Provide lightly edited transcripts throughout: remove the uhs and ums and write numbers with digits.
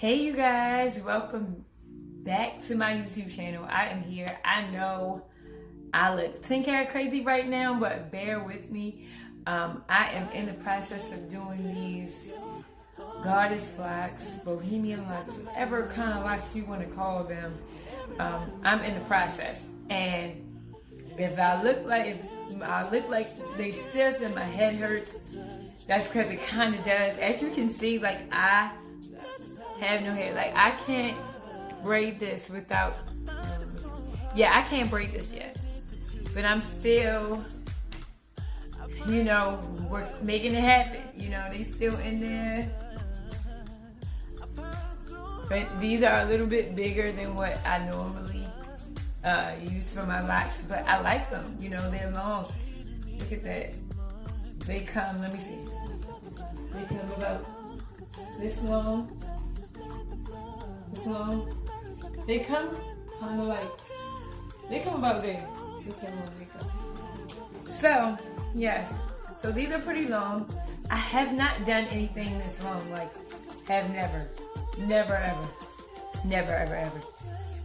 Hey you guys, welcome back to my YouTube channel. I am here. I know I look 10 karat crazy right now, but bear with me. I am in the process of doing these goddess locks, bohemian locks, whatever kind of locks you want to call them. I'm in the process, and if I look like they stiff and my head hurts, that's because it kind of does. As you can see, like I have no hair. Like I can't braid this without. I can't braid this yet, but I'm still, we're making it happen. They still in there. But these are a little bit bigger than what I normally use for my locks. But I like them. They're long. Look at that. They come, let me see. They come about this long. This long. They come kind of like, they come about there. This is how long they come. So, yes. So these are pretty long. I have not done anything this long. Like, have never. Never, ever. Never, ever, ever.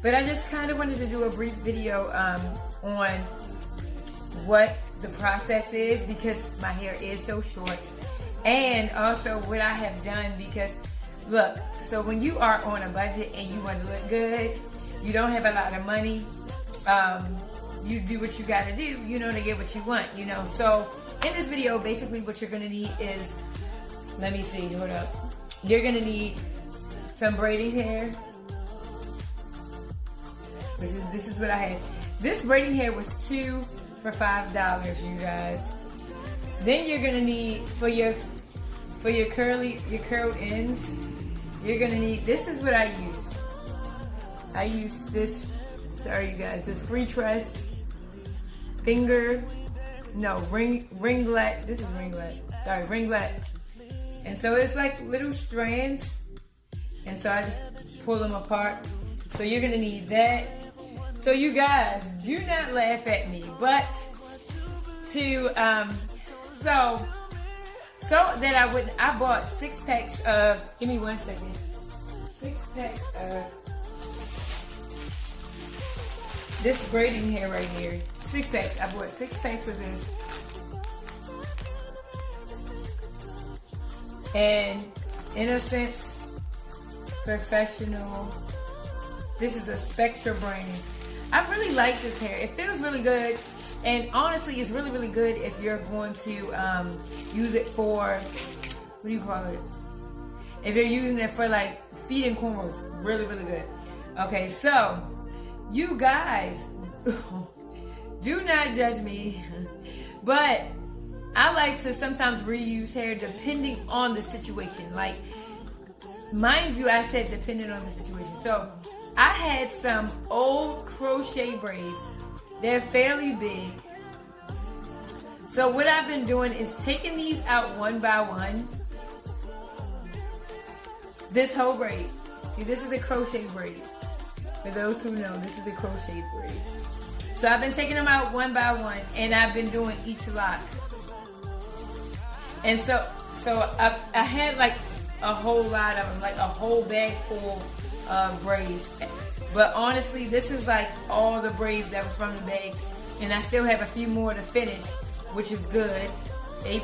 But I just kind of wanted to do a brief video on what the process is, because my hair is so short. And also what I have done, because look, so when you are on a budget and you want to look good, you don't have a lot of money, you do what you got to do, to get what you want, So in this video, basically what you're going to need is, let me see, hold up. You're going to need some braiding hair. This is what I had. This braiding hair was $2 for $5, you guys. Then you're gonna need for your curled ends, you're gonna need, this is what I use. I use this, sorry you guys, this free tress ringlet. This is ringlet. And so it's like little strands. And so I just pull them apart. So you're gonna need that. So you guys, do not laugh at me, but to so that I bought 6 packs of, give me 1 second. 6 packs of this braiding hair right here. 6 packs. I bought 6 packs of this. And Innocence Professional. This is a Spectra brand. I really like this hair. It feels really good. And honestly, it's really, really good if you're going to use it for, what do you call it? If you're using it for like feeding cornrows. Really, really good. Okay, so you guys, do not judge me. But I like to sometimes reuse hair depending on the situation. Like, mind you, I said depending on the situation. So I had some old crochet braids. They're fairly big. So what I've been doing is taking these out one by one. This whole braid. See, this is a crochet braid. For those who know, this is a crochet braid. So I've been taking them out one by one, and I've been doing each lock. And so I had like a whole lot of them, like a whole bag full of braids. But honestly, this is like all the braids that was from the bag, and I still have a few more to finish, which is good. A+,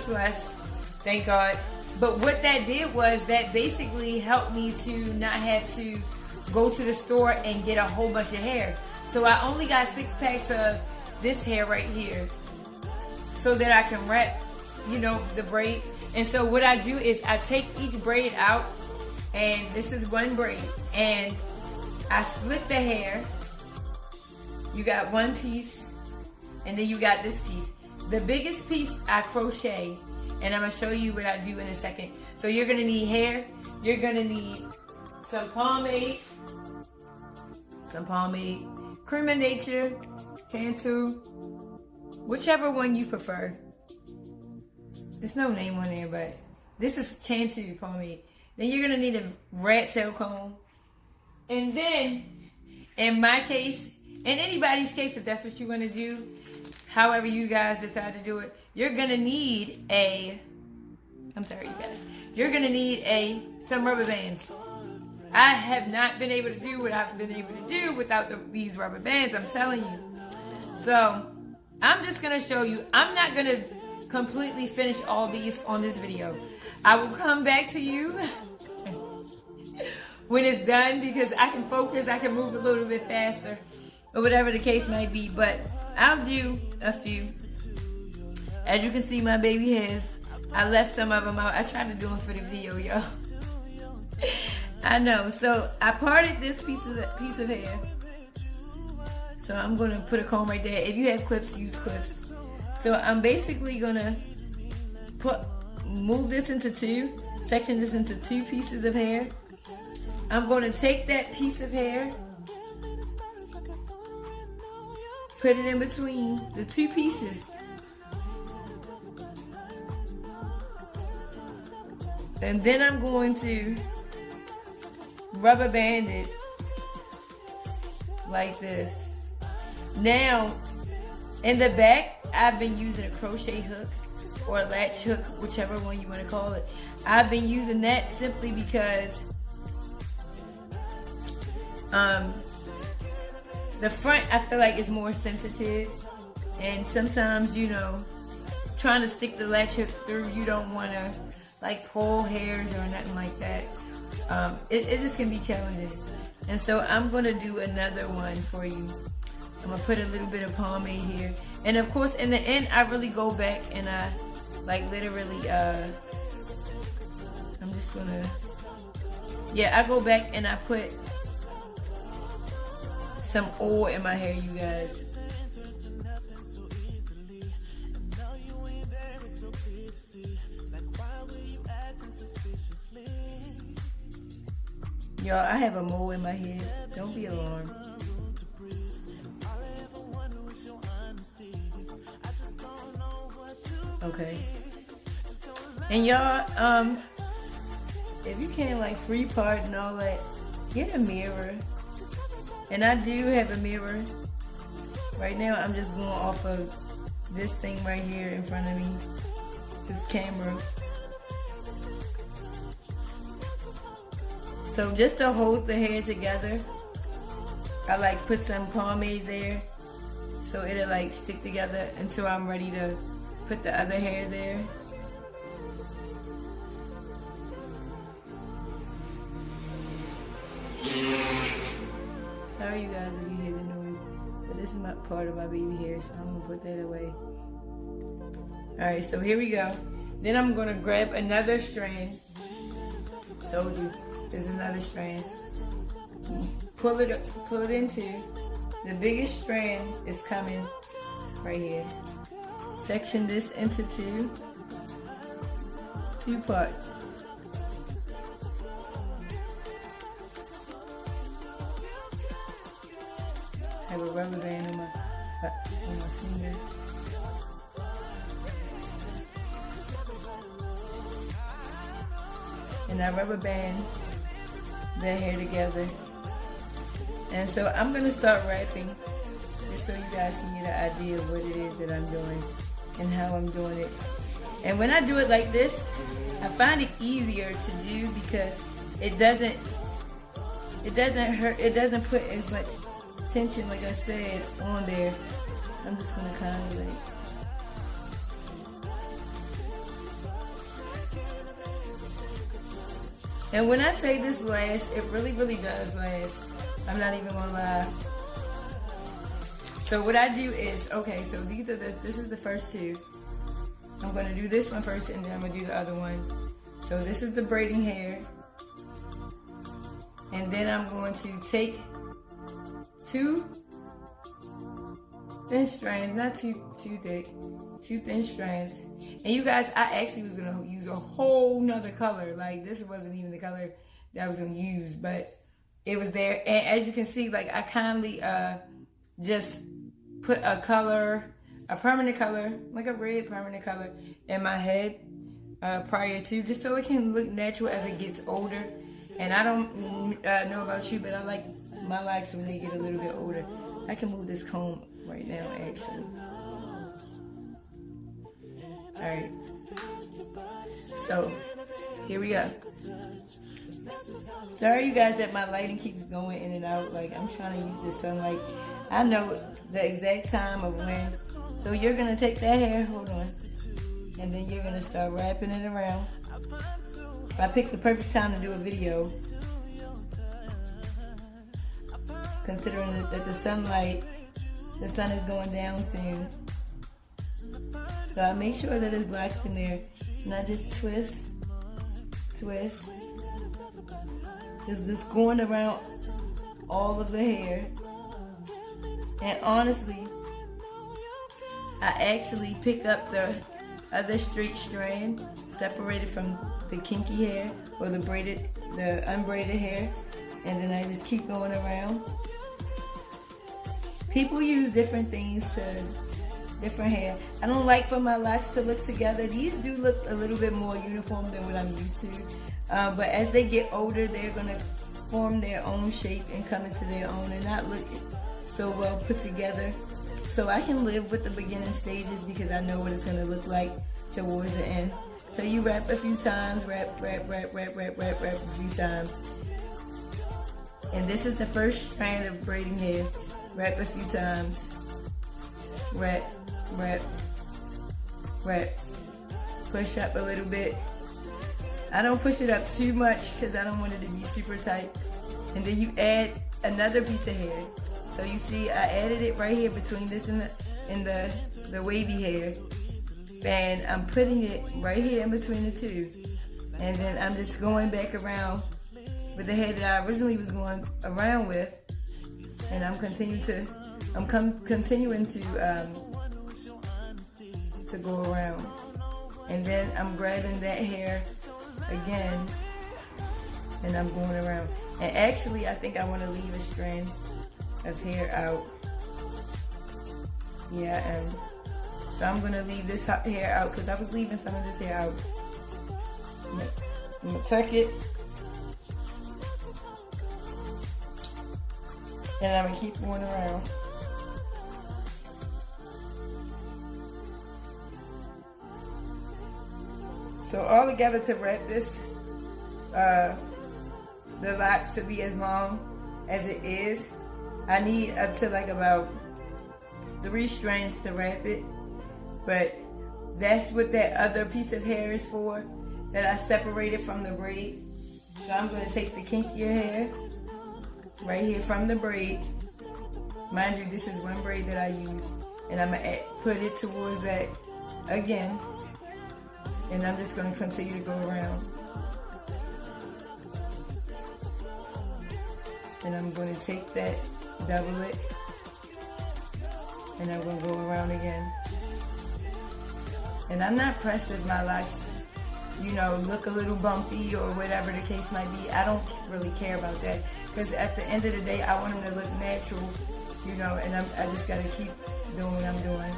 thank God. But what that did was that basically helped me to not have to go to the store and get a whole bunch of hair. So I only got 6 packs of this hair right here, so that I can wrap, the braid. And so what I do is I take each braid out, and this is one braid, and I split the hair. You got one piece, and then you got this piece. The biggest piece I crochet, and I'm going to show you what I do in a second. So you're going to need hair. You're going to need some pomade, Cream of Nature, Cantu, whichever one you prefer. There's no name on there, but this is Cantu pomade. Then you're going to need a rat tail comb. And then, in my case, in anybody's case, if that's what you want to do, however you guys decide to do it, you're going to need you're going to need some rubber bands. I have not been able to do what I've been able to do without these rubber bands, I'm telling you. So, I'm just going to show you. I'm not going to completely finish all these on this video. I will come back to you when it's done because I can focus, I can move a little bit faster, or whatever the case might be. But I'll do a few. As you can see, my baby hairs, I left some of them out. I tried to do them for the video, y'all. I know. So I parted this piece of hair. So I'm going to put a comb right there. If you have clips, use clips. So I'm basically going to move this into section this into 2 pieces of hair. I'm going to take that piece of hair, put it in between the 2 pieces. And then I'm going to rubber band it like this. Now, in the back, I've been using a crochet hook or a latch hook, whichever one you want to call it. I've been using that simply because the front, I feel like, is more sensitive. And sometimes, you know, trying to stick the latch hook through, you don't want to like pull hairs or nothing like that. It just can be challenging. And so I'm going to do another one for you. I'm going to put a little bit of pomade here. And of course, in the end, I really go back and I like literally, I'm just going to, yeah, I go back and I put some oil in my hair, you guys. Y'all, I have a mole in my head. Don't be alarmed. Okay. And y'all, if you can't like free part and all that, get a mirror. And I do have a mirror. Right now, I'm just going off of this thing right here in front of me. This camera. So just to hold the hair together, I like put some pomade there so it'll like stick together until I'm ready to put the other hair there. Sorry you guys if you hear the noise, but this is my part of my baby hair, so I'm gonna put that away. Alright, so here we go. Then I'm gonna grab another strand. Told you. There's another strand. Pull it into. The biggest strand is coming right here. Section this into two parts. I have a rubber band on my finger. And I rubber band the hair together. And so I'm going to start wrapping just so you guys can get an idea of what it is that I'm doing and how I'm doing it. And when I do it like this, I find it easier to do because it doesn't hurt, it doesn't put as much tension, like I said, on there. I'm just going to kind of like and when I say this lasts, it really, really does last. I'm not even gonna lie. So what I do is, okay, so this is the first 2. I'm gonna do this one first and then I'm gonna do the other one. So this is the braiding hair. And then I'm going to take 2 thin strands, not too thick, 2 thin strands. And you guys, I actually was gonna use a whole nother color. Like this wasn't even the color that I was gonna use, but it was there. And as you can see, like I kindly just put a permanent color, like a red permanent color in my head prior to, just so it can look natural as it gets older. And I don't know about you, but I like my locks when they get a little bit older. I can move this comb right now, actually. Alright, so here we go. Sorry you guys that my lighting keeps going in and out. Like I'm trying to use the sunlight. I know the exact time of when. So you're gonna take that hair, hold on, and then you're gonna start wrapping it around. I picked the perfect time to do a video, considering that the sun is going down soon. So I make sure that it's locked in there. And I just twist. It's just going around all of the hair. And honestly, I actually pick up the other straight strand, separated from the kinky hair or the unbraided hair, and then I just keep going around. People use different things to different hair. I don't like for my locks to look together. These do look a little bit more uniform than what I'm used to. But as they get older, they're gonna form their own shape and come into their own and not look so well put together. So I can live with the beginning stages because I know what it's gonna look like towards the end. So you wrap a few times, wrap a few times. And this is the first strand of braiding hair. Wrap a few times. Wrap. Push up a little bit. I don't push it up too much because I don't want it to be super tight. And then you add another piece of hair. So you see I added it right here between this and the wavy hair. And I'm putting it right here in between the two. And then I'm just going back around with the hair that I originally was going around with. And I'm continuing to go around. And then I'm grabbing that hair again and I'm going around. And actually I think I want to leave a strand of hair out. Yeah, and so I'm going to leave this hair out because I was leaving some of this hair out. I'm going to tuck it. And I'm going to keep going around. So all together to wrap this, the locks to be as long as it is, I need up to like about 3 strands to wrap it. But that's what that other piece of hair is for, that I separated from the braid. So I'm going to take the kinkier hair right here from the braid. Mind you, this is one braid that I use. And I'm going to put it towards that again. And I'm just going to continue to go around. And I'm going to take that, double it, and I'm going to go around again. And I'm not pressed if my locks, look a little bumpy or whatever the case might be. I don't really care about that. Because at the end of the day, I want them to look natural, and I just got to keep doing what I'm doing,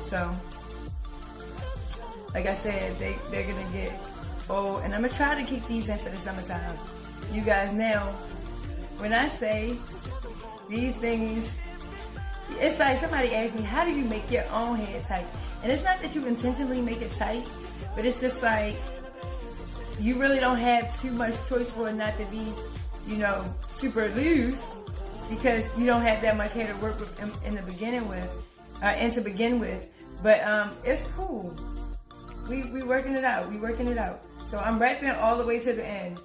So, like I said, they're going to get old. And I'm going to try to keep these in for the summertime. You guys, now, when I say these things, it's like somebody asked me, how do you make your own hair tight? And it's not that you intentionally make it tight, but it's just like you really don't have too much choice for it not to be, super loose, because you don't have that much hair to work with in the beginning with, and to begin with. But it's cool. We working it out. We working it out. So I'm wrapping all the way to the end.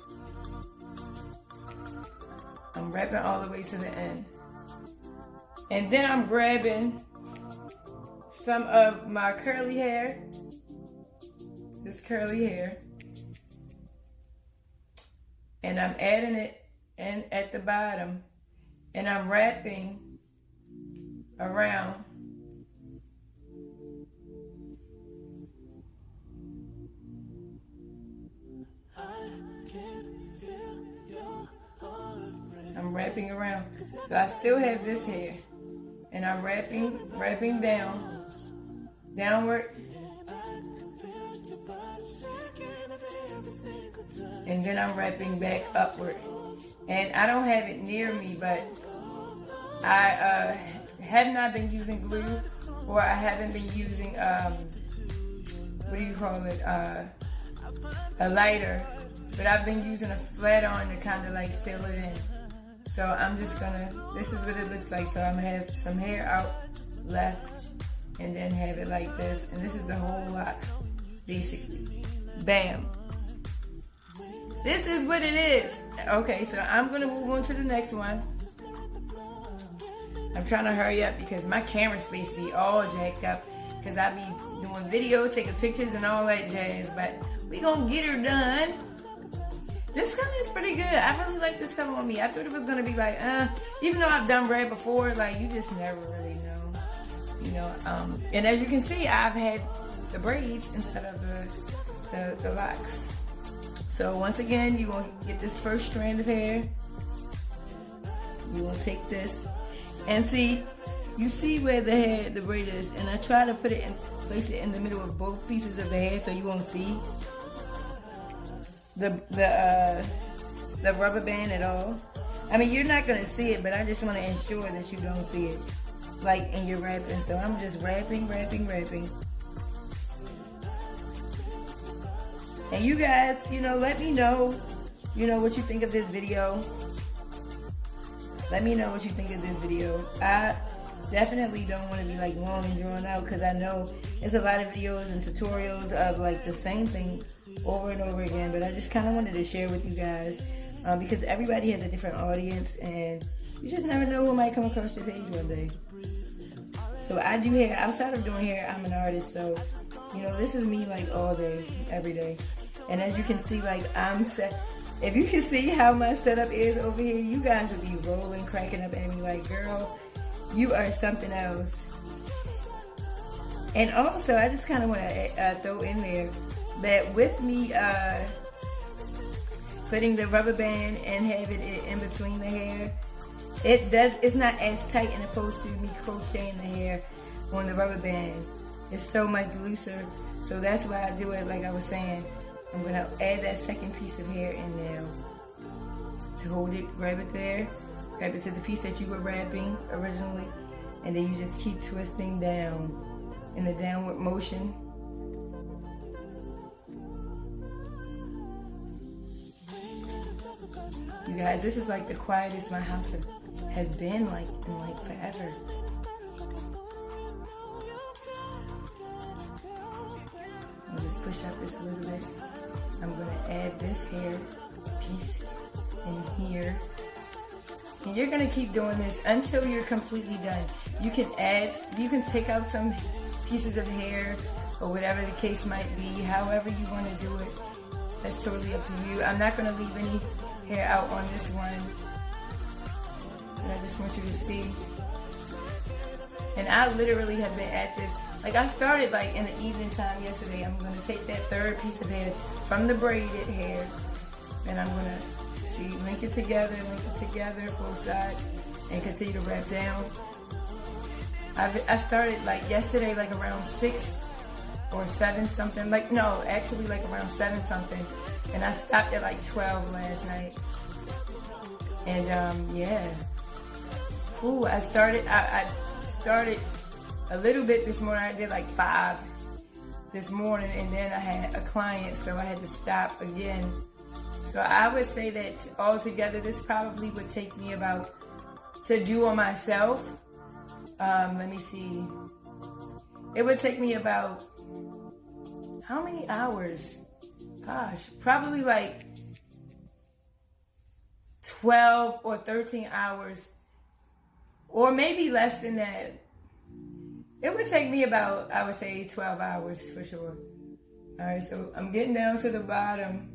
I'm wrapping all the way to the end. And then I'm grabbing some of my curly hair. This curly hair. And I'm adding it in at the bottom. And I'm wrapping around. I'm wrapping around. So I still have this hair. And I'm wrapping downward. And then I'm wrapping back upward. And I don't have it near me, but I have not been using glue, or I haven't been using, what do you call it, a lighter but I've been using a flat iron to kind of like seal it in. So I'm just gonna, this is what it looks like. So I'm gonna have some hair out left and then have it like this. And this is the whole lock, basically. Bam. This is what it is. Okay, so I'm gonna move on to the next one. I'm trying to hurry up because my camera space be all jacked up because I be doing video, taking pictures and all that jazz, but we gonna get her done. This color is pretty good. I really like this color on me. I thought it was gonna be like, even though I've done red before, like you just never really know, you know. And as you can see, I've had the braids instead of the locks. So once again, you gonna get this first strand of hair. You gonna take this and see, you see where the braid is, and I try to put it in, place it in the middle of both pieces of the hair so you won't see the rubber band at all. I mean, you're not gonna see it, but I just want to ensure that you don't see it, like in your wrapping. So I'm just wrapping. And you guys, you know, let me know, you know, what you think of this video. Let me know what you think of this video. I definitely don't want to be like long and drawn out because I know it's a lot of videos and tutorials of like the same thing over and over again, but I just kind of wanted to share with you guys because everybody has a different audience and you just never know who might come across your page one day. So I do hair. Outside of doing hair, I'm an artist, so you know, this is me like all day, every day. And as you can see, like I'm set. If you can see how my setup is over here, you guys would be rolling, cracking up at me like, girl, you are something else. And also, I just kind of want to throw in there that with me putting the rubber band and having it in between the hair, it's not as tight and opposed to me crocheting the hair on the rubber band. It's so much looser. So that's why I do it like I was saying. I'm going to add that second piece of hair in now. To hold it, grab it there, grab it to the piece that you were wrapping originally, and then you just keep twisting down in the downward motion. You guys, this is like the quietest my house has been like in like forever. I'll just push up this a little bit. I'm going to add this hair piece in here. And you're going to keep doing this until you're completely done. You can take out some pieces of hair or whatever the case might be, however you want to do it. That's totally up to you. I'm not going to leave any hair out on this one. But I just want you to see. And I literally have been at this. Like I started like in the evening time yesterday. I'm going to take that third piece of hair from the braided hair and I'm going to see, link it together both sides and continue to wrap down. I started like yesterday like around 6 or 7 something. Like no, actually like around 7 something. And I stopped at like 12 last night. And yeah. Ooh, I started a little bit this morning. I did like 5 this morning and then I had a client, so I had to stop again. So I would say that altogether this probably would take me about, to do on myself, let me see, it would take me about, how many hours? Gosh, probably like 12 or 13 hours, or maybe less than that. It would take me about, I would say 12 hours for sure. All right, so I'm getting down to the bottom.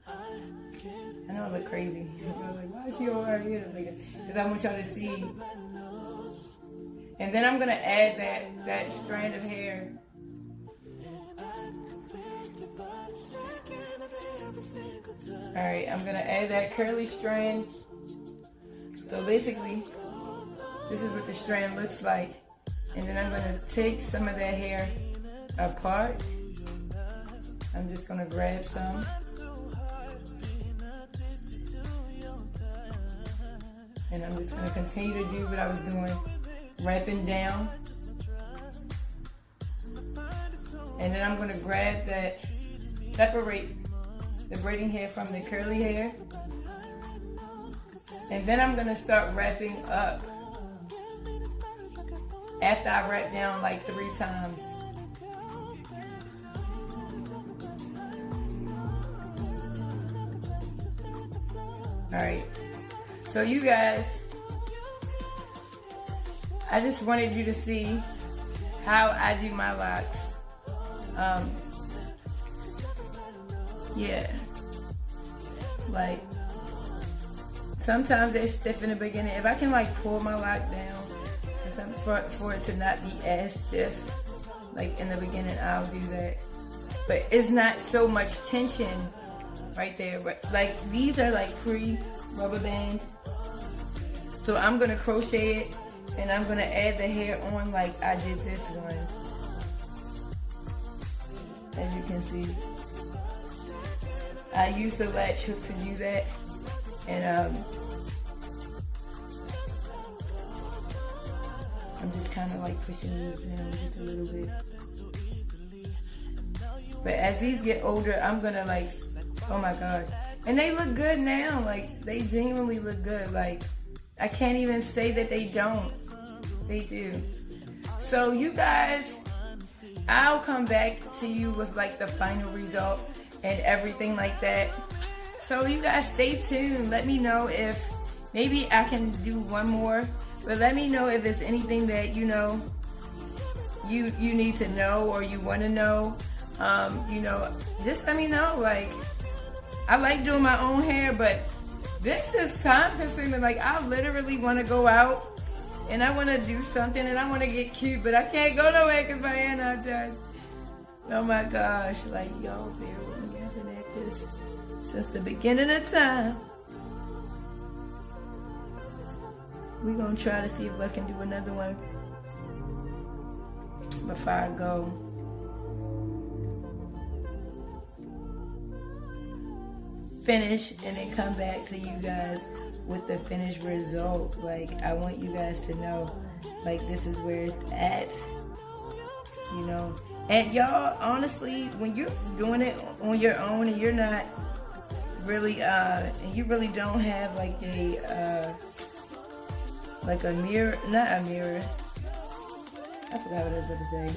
I know I look crazy. I'm like, why is she over here? Because I want y'all to see. And then I'm gonna add that strand of hair. All right, I'm gonna add that curly strand. So basically, this is what the strand looks like. And then I'm gonna take some of that hair apart. I'm just gonna grab some. And I'm just gonna continue to do what I was doing, wrapping down. And then I'm gonna grab that, separate the braiding hair from the curly hair. And then I'm gonna start wrapping up after I wrap down like 3 times. Alright, so you guys, I just wanted you to see how I do my locks. Yeah, like sometimes they're stiff in the beginning. If I can like pull my lock down for it to not be as stiff, like in the beginning, I'll do that. But it's not so much tension right there. Like these are like pre-rubber band, so I'm gonna crochet it and I'm gonna add the hair on like I did this one, as you can see. I use the latch hook to do that, and I'm just kind of like pushing these down just a little bit. But as these get older, I'm gonna like, oh my gosh, and they look good now. Like they genuinely look good. Like I can't even say that they don't. They do. So you guys, I'll come back to you with like the final result and everything like that. So you guys stay tuned. Let me know if maybe I can do one more, but let me know if there's anything that you know you need to know or you want to know. You know, just let me know. Like I like doing my own hair, but this is time consuming. Like I literally want to go out and I want to do something and I want to get cute, but I can't go nowhere because my hair not done. Oh my gosh, like y'all bear with me. I've been at this since the beginning of time. We're gonna try to see if I can do another one before I go. Finish and then come back to you guys with the finished result. Like I want you guys to know, like this is where it's at, you know. And y'all, honestly, when you're doing it on your own and you're not really and you really don't have like a mirror, not a mirror, I forgot what I was about to say.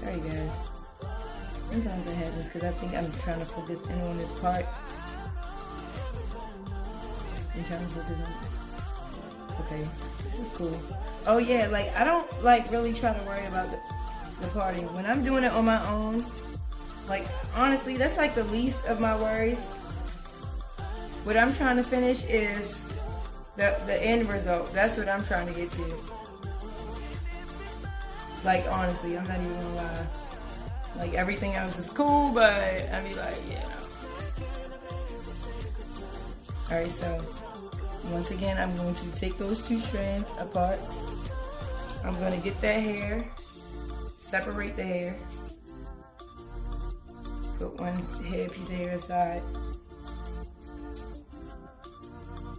Sorry guys, sometimes that happens because I think I'm trying to focus in on this part. I'm trying to focus on, okay, this is cool. Oh yeah, like I don't like really try to worry about the parting. When I'm doing it on my own, like honestly, that's like the least of my worries. What I'm trying to finish is the end result. That's what I'm trying to get to. Like honestly, I'm not even gonna lie. Like everything else is cool, but I mean like, yeah. Alright, so once again, I'm going to take those 2 strands apart. I'm going to get that hair, separate the hair, put one piece of hair aside,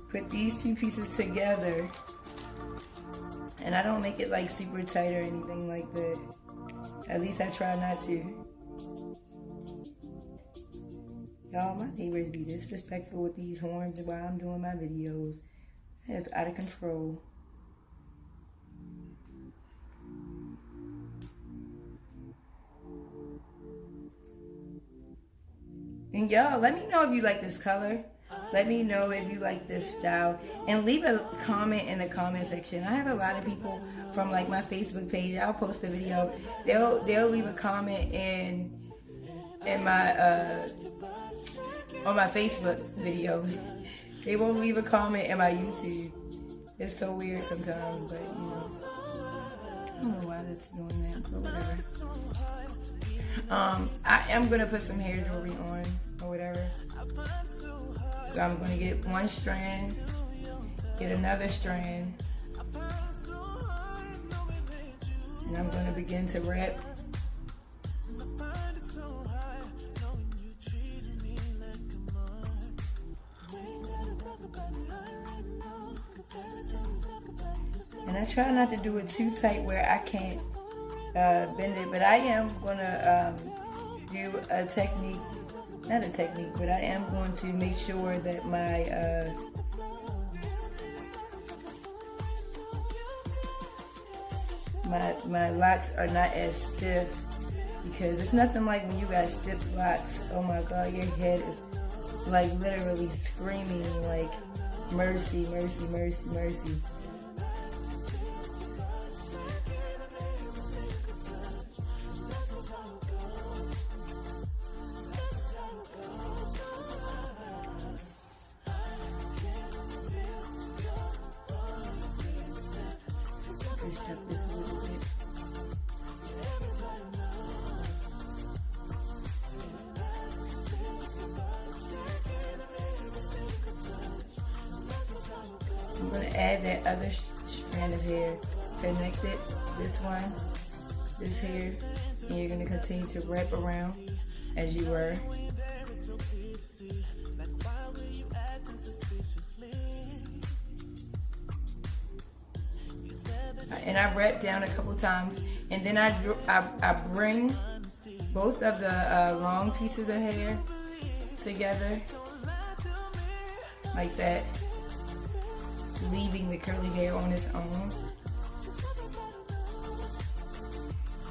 put these 2 pieces together, and I don't make it like super tight or anything like that. At least I try not to. Y'all, my neighbors be disrespectful with these horns while I'm doing my videos. It's out of control. And y'all, let me know if you like this color. Let me know if you like this style. And leave a comment in the comment section. I have a lot of people from like my Facebook page. I'll post a video. They'll leave a comment in my on my Facebook video. They won't leave a comment in my YouTube. It's so weird sometimes, but you know, I don't know why that's doing that, but whatever. I am gonna put some hair jewelry on or whatever. So I'm gonna get one strand, get another strand, and I'm gonna begin to wrap. And I try not to do it too tight where I can't bend it, but I am gonna do a technique not a technique, but I am going to make sure that my locks are not as stiff, because it's nothing like when you got stiff locks. Oh my God, your head is like literally screaming like mercy, mercy, mercy, mercy. I'm going to add that other strand of hair, connect it, this one, this hair, and you're going to continue to wrap around as you were. And I wrap down a couple times, and then I bring both of the long pieces of hair together like that, leaving the curly hair on its own.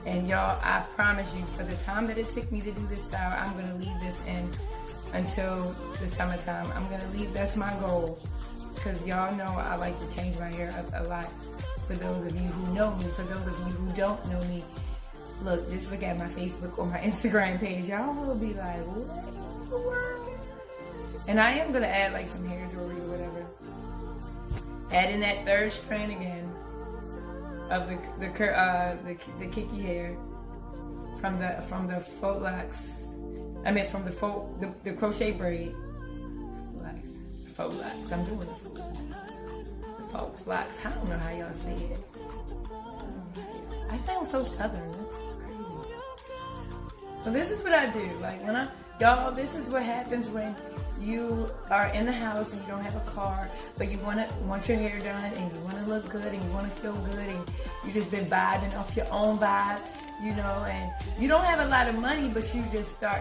And y'all, I promise you, for the time that it took me to do this style, I'm gonna leave this in until the summertime. I'm gonna leave, that's my goal, because y'all know I like to change my hair up a lot. For those of you who know me, for those of you who don't know me, look, just look at my Facebook or my Instagram page. Y'all will be like, what in the world? And I am gonna add like some hair jewelry or whatever. Add in that third strand again of the kinky hair from the faux locks. I mean from the crochet braid. Faux locks. I'm doing the faux locks. The faux locks. I don't know how y'all say it. I sound so southern. This is crazy. So this is what I do. Like when y'all, this is what happens when you are in the house and you don't have a car, but you want your hair done and you want to look good and you want to feel good and you just been vibing off your own vibe, you know, and you don't have a lot of money, but you just start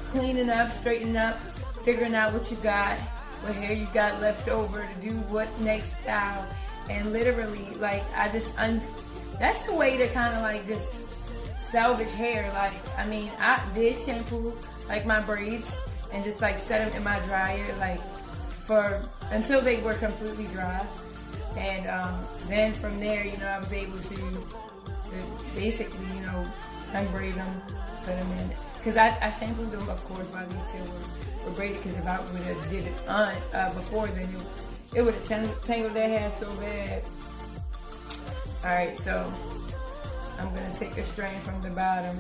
cleaning up, straightening up, figuring out what you got, what hair you got left over to do what next style. And literally, like, that's the way to kind of like just salvage hair. Like, I mean, I did shampoo like my braids and just like set them in my dryer like until they were completely dry, and then from there, you know, I was able to basically, you know, unbraid them, put them in, because I shampooed them of course while these still were braided, because if I would have did it before then it would have tangled their hair so bad. Alright, so I'm going to take a strand from the bottom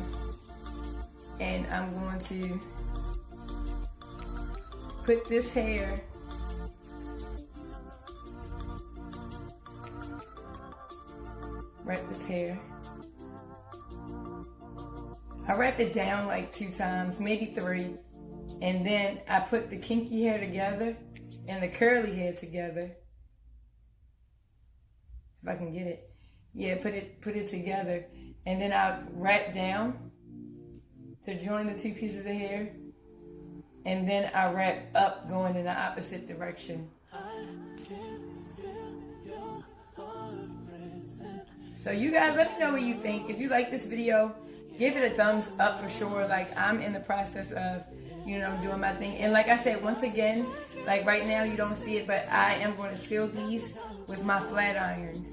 and I'm going to put this hair wrap this hair. I wrap it down like 2 times, maybe 3, and then I put the kinky hair together and the curly hair together. If I can get it. Yeah, put it together, and then I wrap down to join the 2 pieces of hair. And then I wrap up going in the opposite direction. So you guys, let me know what you think. If you like this video, give it a thumbs up for sure. Like, I'm in the process of, you know, doing my thing. And like I said, once again, like right now you don't see it, but I am going to seal these with my flat iron.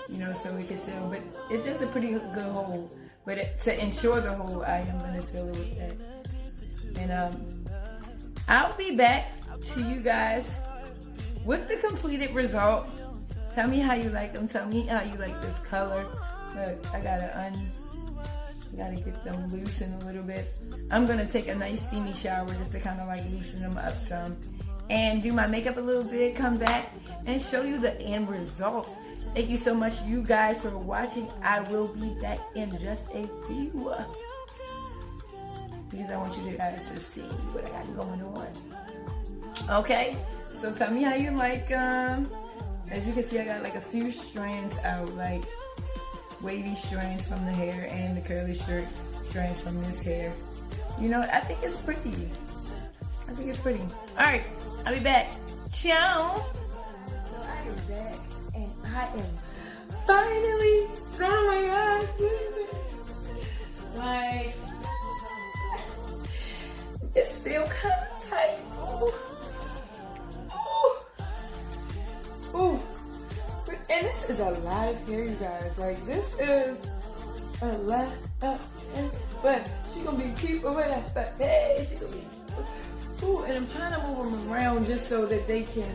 You know, so we can seal. But it does a pretty good hole. But to ensure the hole, I am going to seal it with that. And I'll be back to you guys with the completed result. Tell me how you like them. Tell me how you like this color. Look, I gotta get them loosened a little bit. I'm gonna take a nice steamy shower just to kind of like loosen them up some, and do my makeup a little bit. Come back and show you the end result. Thank you so much, you guys, for watching. I will be back in just a few. Because I want you guys to see what I got going on. Okay, so tell me how you like them. As you can see, I got like a few strands out, like wavy strands from the hair and the curly strands from this hair. You know, I think it's pretty. I think it's pretty. All right, I'll be back. Ciao. So I am back, and I am finally. Oh my God! Like, it's still kind of tight. Ooh. And this is a lot of hair, you guys. Like, this is a lot of hair. But she gonna be cute over that. But hey, she gonna be cute. Ooh, and I'm trying to move them around just so that they can,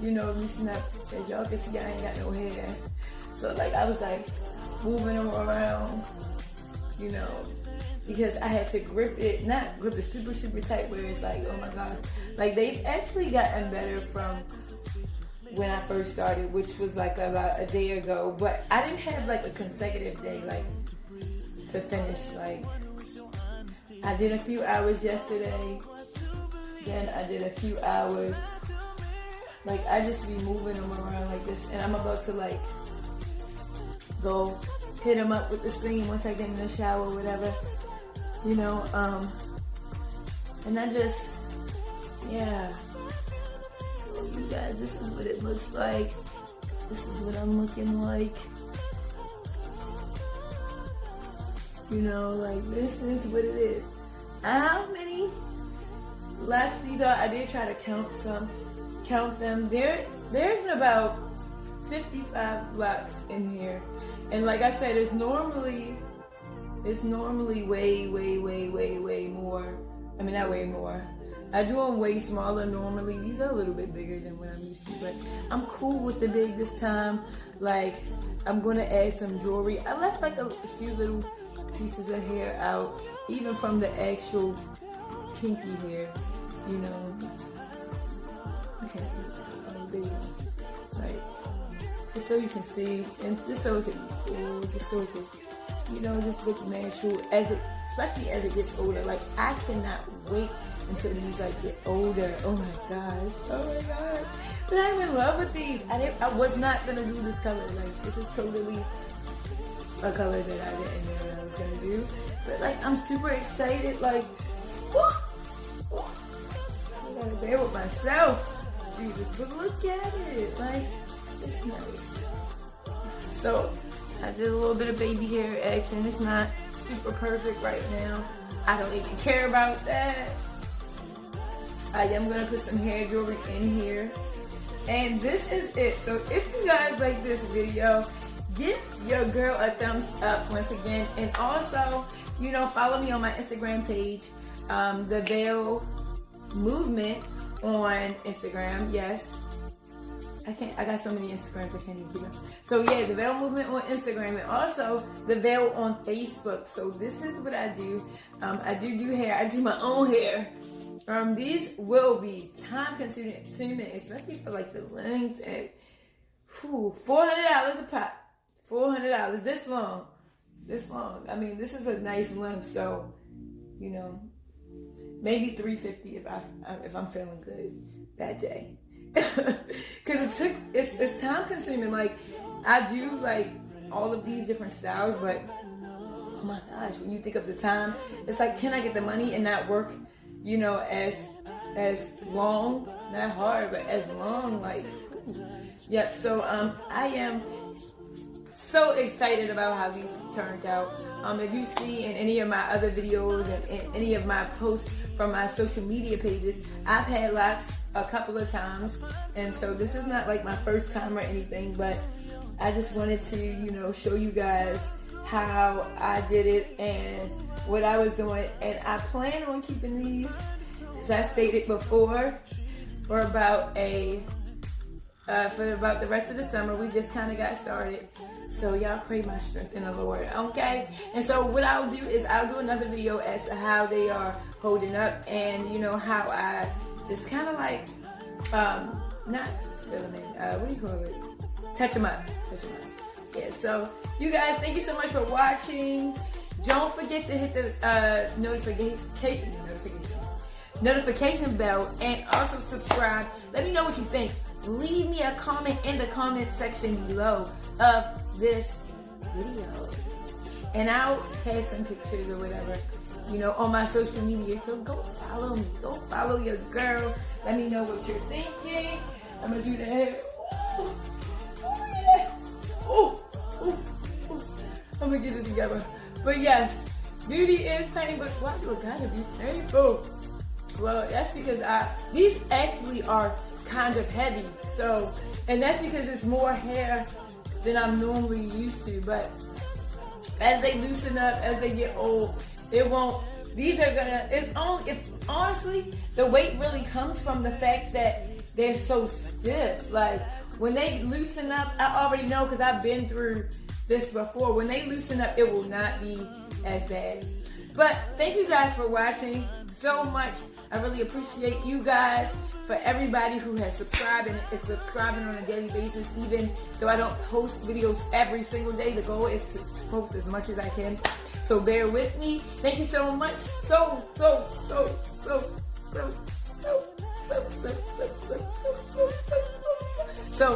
you know, loosen up. As y'all can see, I ain't got no hair. So, like, I was like moving them around, you know, because I had to grip it, not grip it super, super tight where it's like, oh my God. Like, they've actually gotten better from when I first started, which was like about a day ago, but I didn't have like a consecutive day, like, to finish. Like, I did a few hours yesterday, then I did a few hours. Like, I just be moving them around like this, and I'm about to like go hit them up with this thing once I get in the shower or whatever, you know, and I just, yeah. You guys, this is what it looks like. This is what I'm looking like. You know, like, this is what it is. How many locks these are? I did try to count them. There's about 55 locks in here. And like I said, it's normally way more. I mean, not way more. I do them way smaller normally. These are a little bit bigger than what I'm used to, but I'm cool with the big this time. Like, I'm gonna add some jewelry. I left like a few little pieces of hair out, even from the actual kinky hair, you know. Okay, like, just so you can see, and just so it can be cool, just so it can, you know, just look natural especially as it gets older. Like, I cannot wait until these like get older. Oh my gosh. But I'm in love with these. I was not gonna do this color. Like, this is totally a color that I didn't know that I was gonna do. But like, I'm super excited. Like, I gotta bear with myself. Jesus, but look at it. Like, it's nice. So I did a little bit of baby hair action. It's not super perfect right now. I don't even care about that. I am going to put some hair jewelry in here. And this is it. So if you guys like this video, give your girl a thumbs up once again. And also, you know, follow me on my Instagram page, Theveilmovement on Instagram. Yes. I got so many Instagrams, I can't even keep them. So yeah, Theveilmovement on Instagram, and also Theveil on Facebook. So this is what I do. I do hair. I do my own hair. These will be time consuming, especially for like the length, and $400 a pop. $400 this long. I mean, this is a nice length, so you know, maybe $350 if I'm feeling good that day. Because it's time consuming. Like, I do like all of these different styles, but oh my gosh, when you think of the time, it's like, can I get the money and not work, you know, as long, not hard, but as long, like, yep. So I am so excited about how these turned out. If you see in any of my other videos and in any of my posts from my social media pages, I've had locks a couple of times, and so this is not like my first time or anything, but I just wanted to, you know, show you guys how I did it and what I was doing. And I plan on keeping these, as I stated before, for about the rest of the summer. We just kind of got started. So y'all pray my strength in the Lord, okay? And so what I'll do is I'll do another video as to how they are holding up, and you know how I just kind of like, not filming, what do you call it? Touch them up. Yeah, so you guys, thank you so much for watching. Don't forget to hit the notification bell, and also subscribe. Let me know what you think. Leave me a comment in the comment section below of this video, and I'll have some pictures or whatever you know, on my social media. So go follow me. Go follow your girl. Let me know what you're thinking. I'm gonna do the hair. Oh, yeah. Oh. I'm gonna get it together. But yes, beauty is pain, but why do it gotta be painful? Well, that's because these actually are kind of heavy. So, and that's because it's more hair than I'm normally used to. But as they loosen up, as they get old, it won't. These are gonna. If honestly, the weight really comes from the fact that they're so stiff. Like when they loosen up, I already know because I've been through this before. When they loosen up, it will not be as bad. But thank you guys for watching so much. I really appreciate you guys. For everybody who has subscribed and is subscribing on a daily basis, even though I don't post videos every single day, the goal is to post as much as I can. So bear with me. Thank you so much. So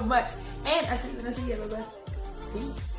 much. And I see you when I see you. Peace.